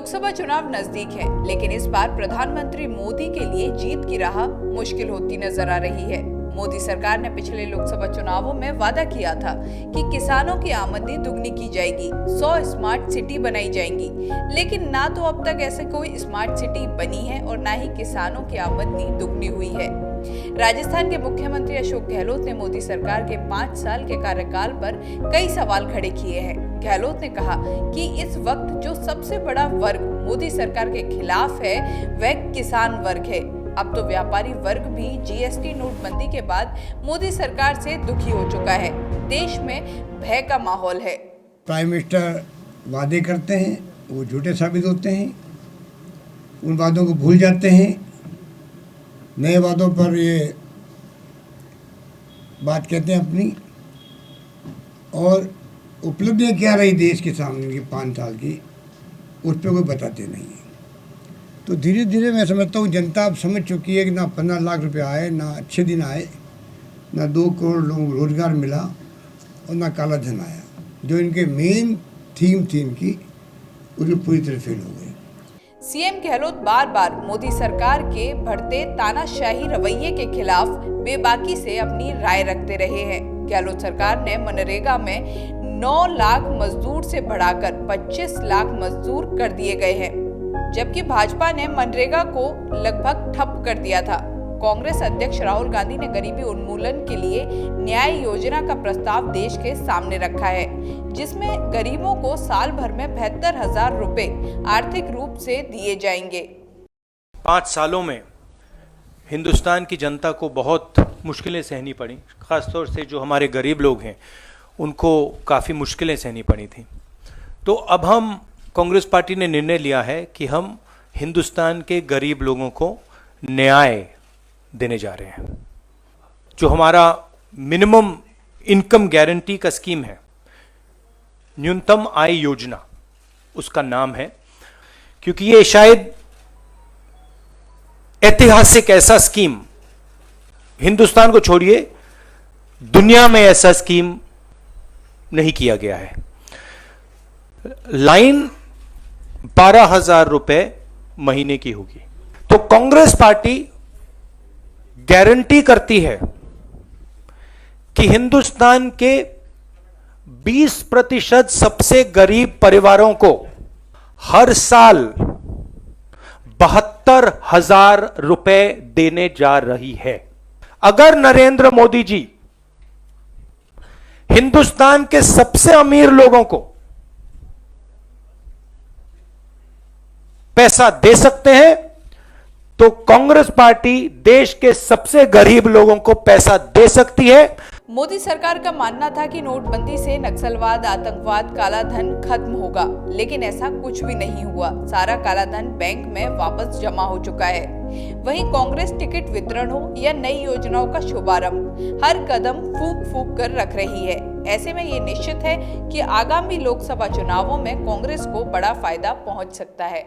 लोकसभा चुनाव नजदीक है, लेकिन इस बार प्रधानमंत्री मोदी के लिए जीत की राह मुश्किल होती नजर आ रही है। मोदी सरकार ने पिछले लोकसभा चुनावों में वादा किया था कि किसानों की आमदनी दुगनी की जाएगी, 100 स्मार्ट सिटी बनाई जाएंगी, लेकिन ना तो अब तक ऐसे कोई स्मार्ट सिटी बनी है और ना ही किसानों की आमदनी दुगनी हुई है। राजस्थान के मुख्यमंत्री अशोक गहलोत ने मोदी सरकार के 5 साल के कार्यकाल पर कई सवाल खड़े किए हैं। गहलोत ने कहा कि इस वक्त जो सबसे बड़ा वर्ग मोदी सरकार के खिलाफ है वह किसान वर्ग है। अब तो व्यापारी वर्ग भी जीएसटी नोटबंदी के बाद मोदी सरकार से दुखी हो चुका है। देश में भय का माहौल है। प्राइम मिनिस्टर वादे करते हैं, वो झूठे साबित होते हैं, उन वादों को भूल जाते हैं, नए वादों पर ये बात कहते हैं अपनी, और उपलब्धियाँ क्या रही देश के सामने की 5 साल की, उस पर कोई बताते नहीं है। तो धीरे धीरे मैं समझता हूँ जनता अब समझ चुकी है कि ना 15 लाख रुपए आए, ना अच्छे दिन आए, ना 2 करोड़ लोगों को रोजगार मिला और ना काला धन आया। जो इनके मेन थीम थी इनकी, वो पूरी तरह फेल हो गई। सीएम गहलोत बार बार मोदी सरकार के बढ़ते तानाशाही रवैये के खिलाफ बेबाकी से अपनी राय रखते रहे हैं। गहलोत सरकार ने मनरेगा में 9 लाख मजदूर से बढ़ाकर 25 लाख मजदूर कर दिए गए हैं, जबकि भाजपा ने मनरेगा को लगभग ठप कर दिया था। कांग्रेस अध्यक्ष राहुल गांधी ने गरीबी उन्मूलन के लिए न्याय योजना का प्रस्ताव देश के सामने रखा है, जिसमें गरीबों को साल भर में 72,000 रुपए आर्थिक रूप से दिए जाएंगे। 5 सालों में हिंदुस्तान की जनता को बहुत मुश्किलें सहनी पड़ी, खासतौर से जो हमारे गरीब लोग हैं उनको काफ़ी मुश्किलें सहनी पड़ी थी। तो अब हम कांग्रेस पार्टी ने निर्णय लिया है कि हम हिंदुस्तान के गरीब लोगों को न्याय देने जा रहे हैं। जो हमारा मिनिमम इनकम गारंटी का स्कीम है, न्यूनतम आय योजना उसका नाम है, क्योंकि ये शायद ऐतिहासिक ऐसा स्कीम, हिंदुस्तान को छोड़िए दुनिया में ऐसा स्कीम नहीं किया गया है। लाइन 12,000 रुपए महीने की होगी। तो कांग्रेस पार्टी गारंटी करती है कि हिंदुस्तान के 20% सबसे गरीब परिवारों को हर साल 72,000 रुपए देने जा रही है। अगर नरेंद्र मोदी जी हिंदुस्तान के सबसे अमीर लोगों को पैसा दे सकते हैं, तो कांग्रेस पार्टी देश के सबसे गरीब लोगों को पैसा दे सकती है। मोदी सरकार का मानना था कि नोटबंदी से नक्सलवाद, आतंकवाद, काला धन खत्म होगा, लेकिन ऐसा कुछ भी नहीं हुआ। सारा काला धन बैंक में वापस जमा हो चुका है। वहीं कांग्रेस टिकट वितरण हो या नई योजनाओं का शुभारंभ, हर कदम फूंक फूंक कर रख रही है। ऐसे में ये निश्चित है कि आगामी लोकसभा चुनावों में कांग्रेस को बड़ा फायदा पहुंच सकता है।